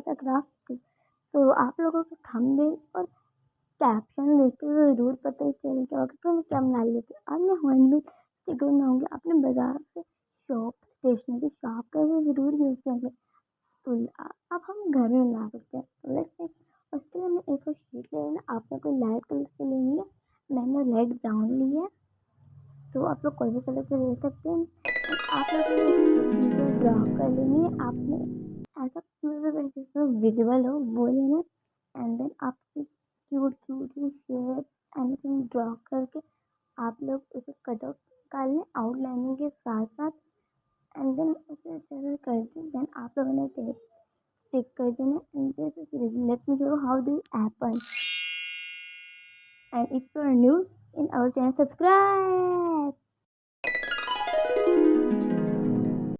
सा क्राफ्ट। तो आप लोगों को थंबनेल और कैप्शन देख के ज़रूर पता ही चल गया होगा कि मैं क्या बना लेती हूँ। अब मैं हॉर्नबिल स्टिकर बनाऊँगी। अपने बाज़ार से स्टेशनरी शॉप का भी ज़रूर यूज़ करेंगे। तो अब हम घर में बना सकते हैं। तो लेट्स से उसके लिए हमें एक और शीट ले लेना। आप लोग को लाइट कलर की लेनी है, मैंने रेड ब्राउन ली है। तो आप लोग कोई भी कलर के ले सकते हैं। आप लोगों ने ड्रा कर लेनी है। आपने ऐसा विजिबल हो वो लेना। एंड देन आपकी क्यूट क्यूट सी शेप एनीथिंग ड्रा करके आप लोग उसे कट आउट कर लें आउटलाइनिंग के साथ साथ। एंड देन उसे अच्छे से कर दें। देन आप लोगों ने टेप स्टिक कर देना। And this is let me show how this happen. And if you are new in our channel, subscribe.